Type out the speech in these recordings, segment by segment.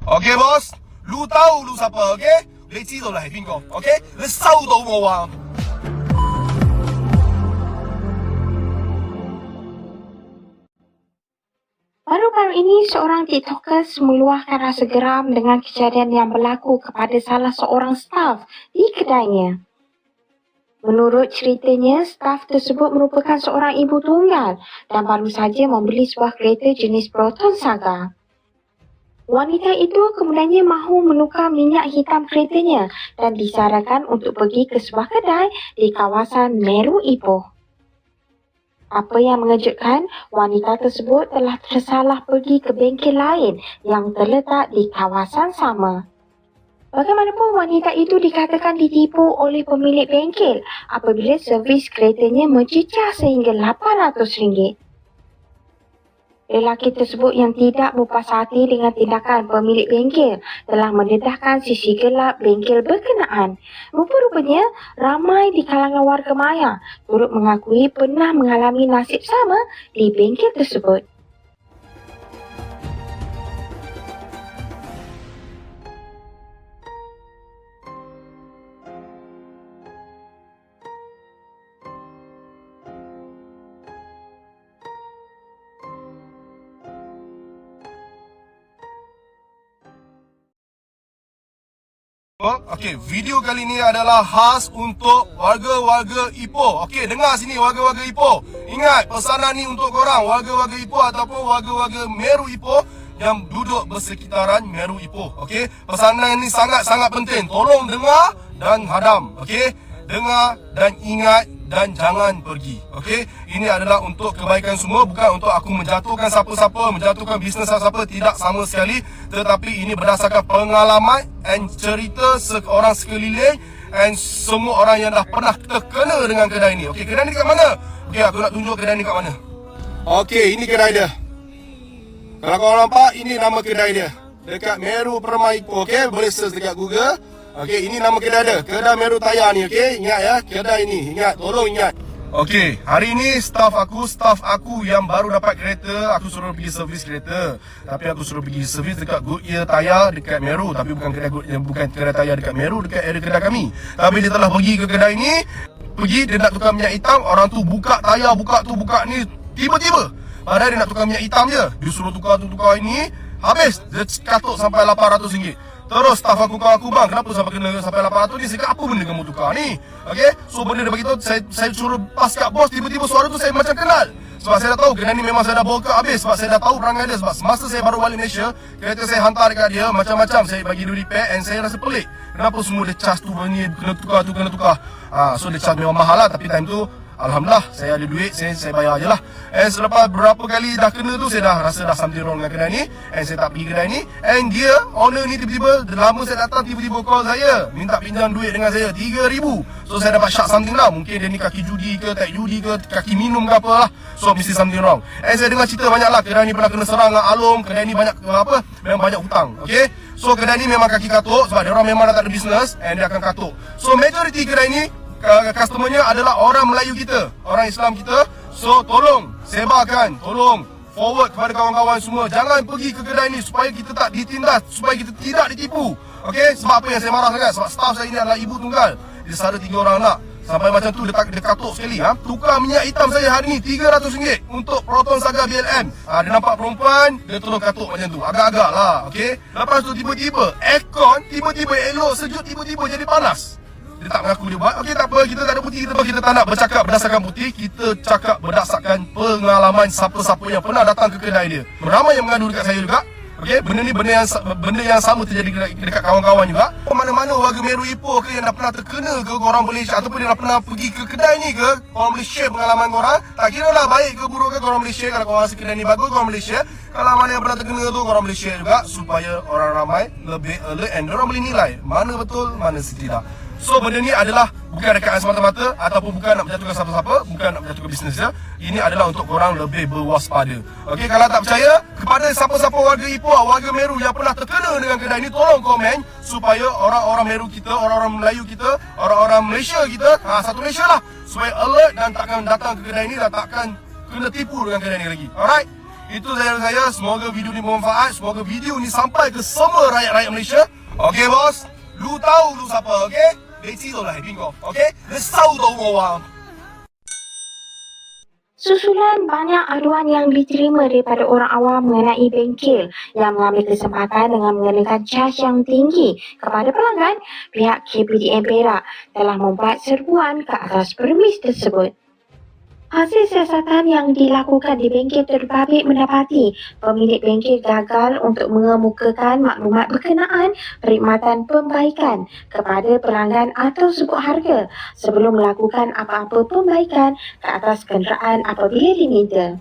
OK boss，路到路十八 OK， 你知道你係邊個 OK？ 你收到我啊！ Baru-baru ini, seorang TikTokers meluahkan rasa geram dengan kejadian yang berlaku kepada salah seorang staf di kedainya. Menurut ceritanya, staf tersebut merupakan seorang ibu tunggal dan baru saja membeli sebuah kereta jenis Proton Saga. Wanita itu kemudiannya mahu menukar minyak hitam keretanya dan disarankan untuk pergi ke sebuah kedai di kawasan Meru Ipoh. Apa yang mengejutkan, wanita tersebut telah tersalah pergi ke bengkel lain yang terletak di kawasan sama. Bagaimanapun, wanita itu dikatakan ditipu oleh pemilik bengkel apabila servis keretanya mencecah sehingga RM800. Lelaki tersebut yang tidak berpuas hati dengan tindakan pemilik bengkel telah mendedahkan sisi gelap bengkel berkenaan. Rupa-rupanya, ramai di kalangan warga maya turut mengakui pernah mengalami nasib sama di bengkel tersebut. Okey, video kali ini adalah khas untuk warga-warga Ipoh. Okey, dengar sini warga-warga Ipoh. Ingat, pesanan ni untuk korang, warga-warga Ipoh ataupun warga-warga Meru Ipoh yang duduk bersekitaran Meru Ipoh. Okey, pesanan ni sangat-sangat penting. Tolong dengar dan hadam. Okey, dengar dan ingat dan jangan pergi. Okey, ini adalah untuk kebaikan semua, bukan untuk aku menjatuhkan siapa-siapa, menjatuhkan bisnes siapa-siapa, tidak sama sekali. Tetapi ini berdasarkan pengalaman dan cerita seorang sekeliling dan semua orang yang dah pernah terkena dengan kedai ni. Okey, kedai ni kat mana? Okey, aku nak tunjuk kedai ni kat mana. Okey, ini kedai dia. Kalau korang nampak, ini nama kedai dia. Dekat Meru Permai Ipoh. Okey, boleh search dekat Google. Okey, ini nama kedai dia. Kedai Meru Tayar ni, okey? Ingat ya, kedai ni. Ingat, tolong ingat. Okey, hari ni staff aku yang baru dapat kereta, aku suruh pergi servis kereta. Tapi aku suruh pergi servis dekat Goodyear Tayar dekat Meru, tapi bukan kedai tayar dekat Meru, dekat area kedai kami. Tapi dia telah pergi ke kedai ni, dia nak tukar minyak hitam, orang tu buka tayar, buka ni, tiba-tiba. Padahal dia nak tukar minyak hitam je. Dia suruh tukar ini, habis dia katuk sampai RM800. Terus staff aku kawan aku, bang, kenapa sampai kena sampai 800 ni? Saya kata, apa benda kamu tukar ni? Okey, so benda dia beritahu, saya suruh pas kat bos, tiba-tiba suara tu saya macam kenal. Sebab saya dah tahu kedai ni memang saya dah bawa ke habis. Sebab saya dah tahu perangai dia. Sebab semasa saya baru balik Malaysia, kereta saya hantar dekat dia, macam-macam saya bagi dia repair, and saya rasa pelik. Kenapa semua dia charge tu ni, kena tukar. So dia charge memang mahal lah, tapi time tu alhamdulillah, saya ada duit, saya bayar je lah. And selepas berapa kali dah kena tu, saya dah rasa dah something wrong dengan kedai ni. And saya tak pergi kedai ni. And dia, owner ni tiba-tiba, lama saya datang, tiba-tiba call saya, minta pinjam duit dengan saya, RM3,000. So saya dapat shock something lah. Mungkin dia ni kaki judi ke, tak judi ke, kaki minum ke apa lah. So mesti something wrong. And saya dengar cerita banyak lah, kedai ni pernah kena serang dengan Along. Kedai ni banyak, memang banyak hutang. Okay, so kedai ni memang kaki katuk, sebab dia orang memang dah tak ada business, and dia akan katuk. So majority kedai ni, customernya adalah orang Melayu kita, orang Islam kita. So tolong sebarkan, tolong forward kepada kawan-kawan semua, jangan pergi ke kedai ni supaya kita tak ditindas, supaya kita tidak ditipu. Okey, sebab apa yang saya marah sangat? Sebab staff saya ini adalah ibu tunggal, dia sara 3 orang anak. Sampai macam tu dia katuk sekali. Tukar minyak hitam saya hari ni RM300 untuk Proton Saga BLM. Dia nampak perempuan, dia tolong katuk macam tu, agak-agak lah. Okey, lepas tu tiba-tiba aircon tiba-tiba elok, sejuk, tiba-tiba jadi panas. Dia tak mengaku dia buat. Okey, tak apa, kita tak ada bukti, kita tak nak bercakap berdasarkan bukti, kita cakap berdasarkan pengalaman siapa-siapa yang pernah datang ke kedai dia. Ramai yang mengadu dekat saya juga. Okey, benda yang sama terjadi dekat kawan-kawan juga. Mana-mana warga Meru Ipoh ke yang dah pernah terkena ke korang Malaysia, ataupun dia dah pernah pergi ke kedai ni ke, korang boleh share pengalaman korang. Tak kira lah baik ke buruk ke, korang boleh share. Kalau korang rasa kedai ni bagus, korang boleh share. Kalau mana yang pernah terkena tu, korang boleh share juga, supaya orang ramai lebih alert and orang boleh nilai mana betul, mana tidak. So benda ni adalah bukan rekaan semata-mata, ataupun bukan nak menjatuhkan siapa-siapa, bukan nak menjatuhkan bisnes dia. Ini adalah untuk korang lebih berwaspada. Okey, kalau tak percaya, kepada siapa-siapa warga Ipoh, warga Meru yang pernah terkena dengan kedai ni, tolong komen supaya orang-orang Meru kita, orang-orang Melayu kita, orang-orang Malaysia kita, satu Malaysia lah, supaya alert dan takkan datang ke kedai ni dan takkan kena tipu dengan kedai ni lagi. Alright, Itu dari saya. Semoga video ni bermanfaat. Semoga video ni sampai ke semua rakyat-rakyat Malaysia. Okey bos. Lu tahu lu siapa, okey? 你知道你係邊個 ，OK？你收到我啊！ Susulan banyak aduan yang diterima daripada orang awam mengenai bengkel yang mengambil kesempatan dengan mengenakan caj yang tinggi kepada pelanggan, pihak KPDM Perak telah membuat serbuan ke atas permis tersebut. Hasil siasatan yang dilakukan di bengkel terbabit mendapati pemilik bengkel gagal untuk mengemukakan maklumat berkenaan perkhidmatan pembaikan kepada pelanggan atau sebut harga sebelum melakukan apa-apa pembaikan ke atas kenderaan apabila diminta.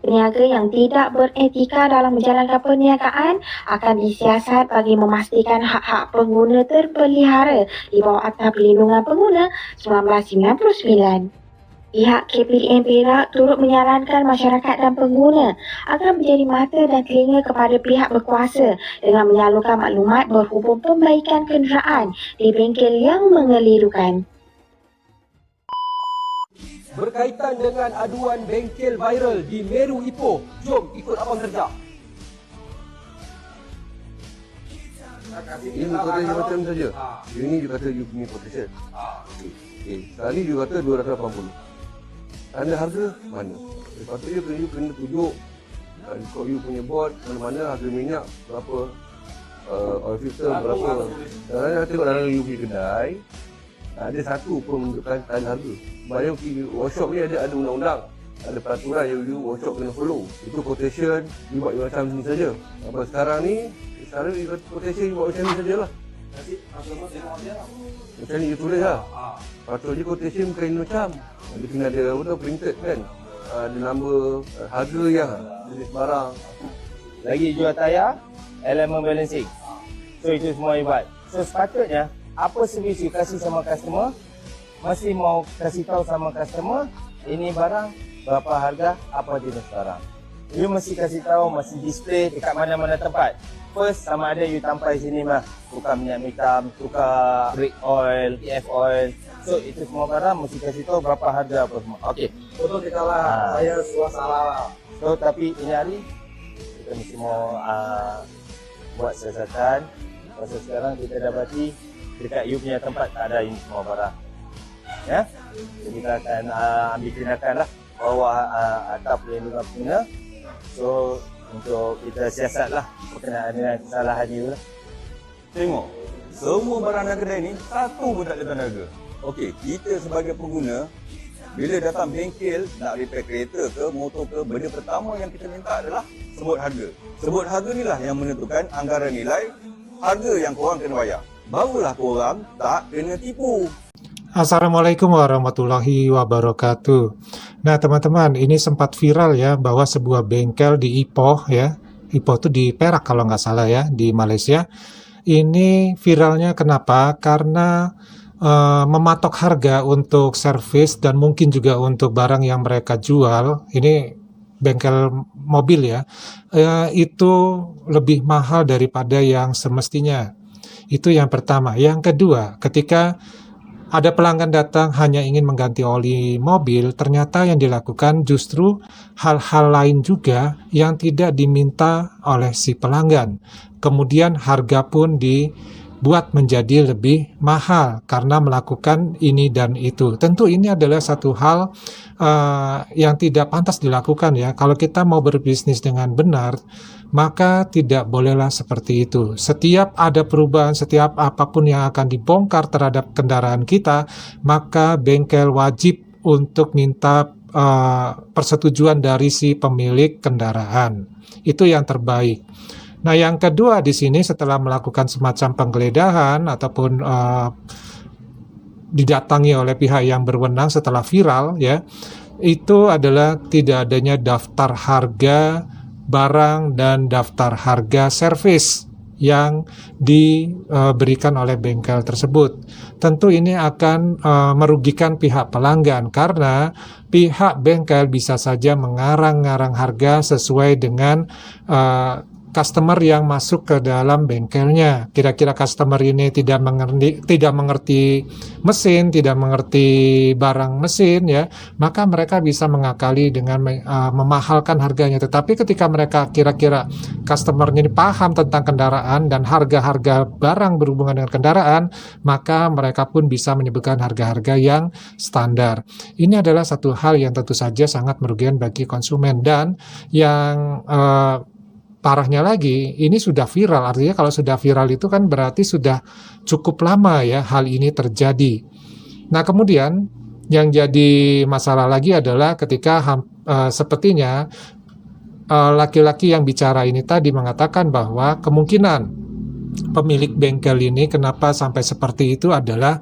Peniaga yang tidak beretika dalam menjalankan perniagaan akan disiasat bagi memastikan hak-hak pengguna terpelihara di bawah Akta Perlindungan Pengguna 1999. Pihak KPDM Perak turut menyarankan masyarakat dan pengguna agar menjadi mata dan telinga kepada pihak berkuasa dengan menyalurkan maklumat berhubung pembaikan kenderaan di bengkel yang mengelirukan. Berkaitan dengan aduan bengkel viral di Meru Ipoh, jom ikut abang kerja. Ini quotation macam saja. Ini you kata you punya quotation. Okay. Sekali you kata 280. Tanda harga mana? Sepatutnya you kena tunjuk kau you punya board mana-mana harga minyak berapa, oil filter berapa. Dan tengok dalam you punya kedai tak ada satu pun menunjukkan tanda harga. Sebab workshop ni ada undang-undang, ada peraturan yang you workshop kena follow. Itu quotation you buat macam ni saja. Apa sekarang ni you kata quotation you buat macam ni sajalah. Macam ni you tulis lah. Patut je quotation bukan ini macam. Dia kena ada apa tu printed kan. Ada nombor harga yang jenis barang. Lagi jual tayar, elemen balancing. So itu semua you buat. So sepatutnya apa servis you kasih sama customer, mesti mau kasih tahu sama customer ini barang berapa harga, apa jenis barang. You mesti kasih tahu, mesti display dekat mana-mana tempat. First sama ada you tampai sini mah, tukar minyak hitam, tukar brake oil, TF oil. So itu semua barang mesti kasih tahu berapa harga apa semua. Okey. Betul kita lah, saya salah lah. So tapi ini hari kita mesti mau buat siasatan. Pasal sekarang kita dapati dekat you punya tempat tak ada ini semua barang. Ya. So kita akan ambil tindakan lah bawa Akta Perlindungan Pengguna. So untuk kita siasat lah berkenaan dengan kesalahan you lah. Tengok, semua barang dalam kedai ni satu pun tak ada tanda harga. Okey, kita sebagai pengguna bila datang bengkel nak repair kereta ke motor ke, benda pertama yang kita minta adalah sebut harga. Sebut harga ni lah yang menentukan anggaran nilai harga yang korang kena bayar. Barulah korang tak kena tipu. Assalamualaikum warahmatullahi wabarakatuh. Nah teman-teman, ini sempat viral ya bahwa sebuah bengkel di Ipoh ya, Ipoh itu di Perak kalau nggak salah ya, di Malaysia. Ini viralnya kenapa? Karena mematok harga untuk servis dan mungkin juga untuk barang yang mereka jual. Ini bengkel mobil ya, itu lebih mahal daripada yang semestinya. Itu yang pertama. Yang kedua, ketika ada pelanggan datang hanya ingin mengganti oli mobil, ternyata yang dilakukan justru hal-hal lain juga yang tidak diminta oleh si pelanggan. Kemudian harga pun dibuat menjadi lebih mahal karena melakukan ini dan itu. Tentu ini adalah satu hal yang tidak pantas dilakukan ya. Kalau kita mau berbisnis dengan benar, maka tidak bolehlah seperti itu. Setiap ada perubahan, setiap apapun yang akan dibongkar terhadap kendaraan kita, maka bengkel wajib untuk minta persetujuan dari si pemilik kendaraan. Itu yang terbaik. Nah, yang kedua di sini setelah melakukan semacam penggeledahan ataupun didatangi oleh pihak yang berwenang setelah viral ya, itu adalah tidak adanya daftar harga barang dan daftar harga servis yang diberikan oleh bengkel tersebut. Tentu ini akan merugikan pihak pelanggan karena pihak bengkel bisa saja mengarang-ngarang harga sesuai dengan customer yang masuk ke dalam bengkelnya. Kira-kira customer ini tidak mengerti mesin, tidak mengerti barang mesin ya, maka mereka bisa mengakali dengan memahalkan harganya. Tetapi ketika mereka kira-kira customernya ini paham tentang kendaraan dan harga-harga barang berhubungan dengan kendaraan, maka mereka pun bisa menyebutkan harga-harga yang standar. Ini adalah satu hal yang tentu saja sangat merugikan bagi konsumen, dan yang parahnya lagi, ini sudah viral. Artinya kalau sudah viral itu kan berarti sudah cukup lama ya hal ini terjadi. Nah kemudian yang jadi masalah lagi adalah ketika sepertinya laki-laki yang bicara ini tadi mengatakan bahwa kemungkinan pemilik bengkel ini kenapa sampai seperti itu adalah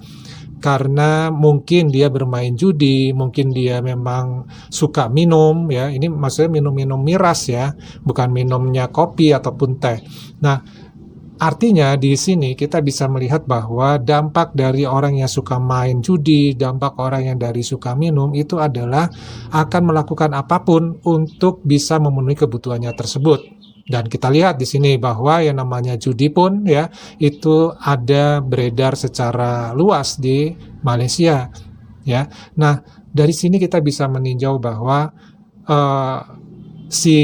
karena mungkin dia bermain judi, mungkin dia memang suka minum ya. Ini maksudnya minum-minum miras ya, bukan minumnya kopi ataupun teh. Nah, artinya di sini kita bisa melihat bahwa dampak dari orang yang suka main judi, dampak orang yang dari suka minum itu adalah akan melakukan apapun untuk bisa memenuhi kebutuhannya tersebut. Dan kita lihat di sini bahwa yang namanya judi pun ya itu ada beredar secara luas di Malaysia ya. Nah, dari sini kita bisa meninjau bahwa si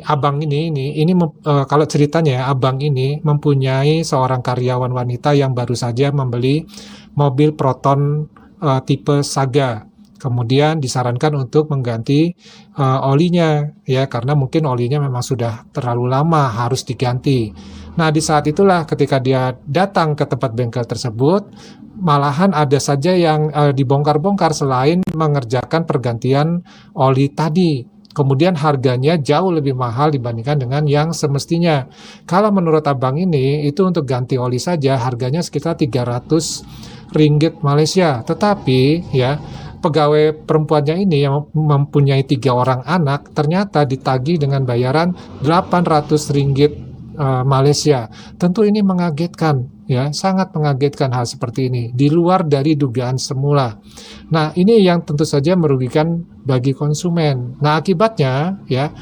abang ini kalau ceritanya abang ini mempunyai seorang karyawan wanita yang baru saja membeli mobil Proton tipe Saga. Kemudian disarankan untuk mengganti olinya ya, karena mungkin olinya memang sudah terlalu lama harus diganti. Nah di saat itulah ketika dia datang ke tempat bengkel tersebut, malahan ada saja yang dibongkar-bongkar selain mengerjakan pergantian oli tadi. Kemudian harganya jauh lebih mahal dibandingkan dengan yang semestinya. Kalau menurut abang ini itu untuk ganti oli saja harganya sekitar 300 ringgit Malaysia. Tetapi ya pegawai perempuannya ini yang mempunyai 3 orang anak ternyata ditagih dengan bayaran 800 ringgit Malaysia. Tentu ini mengagetkan ya, sangat mengagetkan hal seperti ini di luar dari dugaan semula. Nah, ini yang tentu saja merugikan bagi konsumen. Nah, akibatnya ya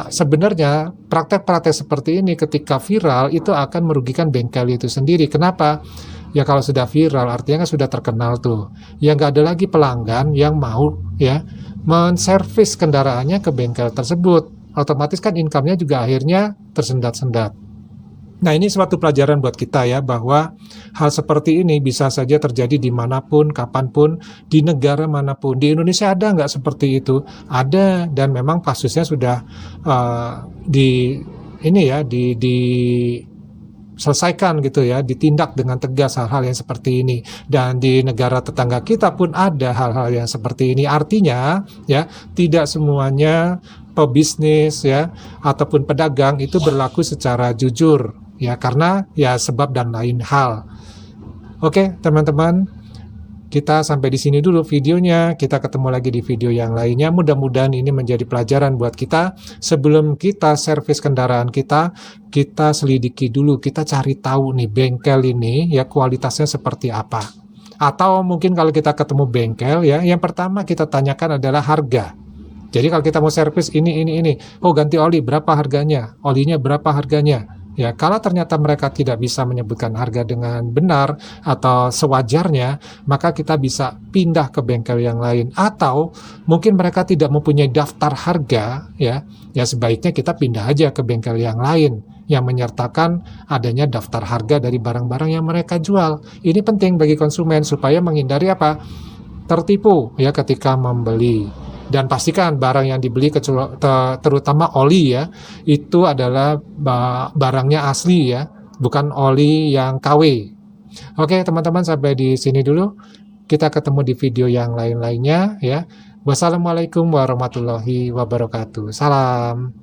sebenarnya praktek-praktek seperti ini ketika viral itu akan merugikan bengkel itu sendiri. Kenapa? Ya kalau sudah viral artinya kan sudah terkenal tuh. Ya nggak ada lagi pelanggan yang mau ya menservis kendaraannya ke bengkel tersebut. Otomatis kan income-nya juga akhirnya tersendat-sendat. Nah ini suatu pelajaran buat kita ya, bahwa hal seperti ini bisa saja terjadi dimanapun, kapanpun, di negara manapun. Di Indonesia ada nggak seperti itu? Ada, dan memang kasusnya sudah selesaikan gitu ya, ditindak dengan tegas hal-hal yang seperti ini. Dan di negara tetangga kita pun ada hal-hal yang seperti ini. Artinya ya tidak semuanya pebisnis ya ataupun pedagang itu berlaku secara jujur ya, karena ya sebab dan lain hal. Oke teman-teman, kita sampai di sini dulu videonya. Kita ketemu lagi di video yang lainnya. Mudah-mudahan ini menjadi pelajaran buat kita. Sebelum kita servis kendaraan kita selidiki dulu, kita cari tahu nih bengkel ini ya kualitasnya seperti apa. Atau mungkin kalau kita ketemu bengkel ya, yang pertama kita tanyakan adalah harga. Jadi kalau kita mau servis ini, oh ganti oli berapa harganya? Olinya berapa harganya? Ya, kalau ternyata mereka tidak bisa menyebutkan harga dengan benar atau sewajarnya, maka kita bisa pindah ke bengkel yang lain. Atau mungkin mereka tidak mempunyai daftar harga, ya sebaiknya kita pindah aja ke bengkel yang lain yang menyertakan adanya daftar harga dari barang-barang yang mereka jual. Ini penting bagi konsumen supaya menghindari apa? Tertipu ya ketika membeli. Dan pastikan barang yang dibeli terutama oli ya, itu adalah barangnya asli ya, bukan oli yang KW. Oke teman-teman, sampai di sini dulu. Kita ketemu di video yang lain-lainnya ya. Wassalamualaikum warahmatullahi wabarakatuh. Salam.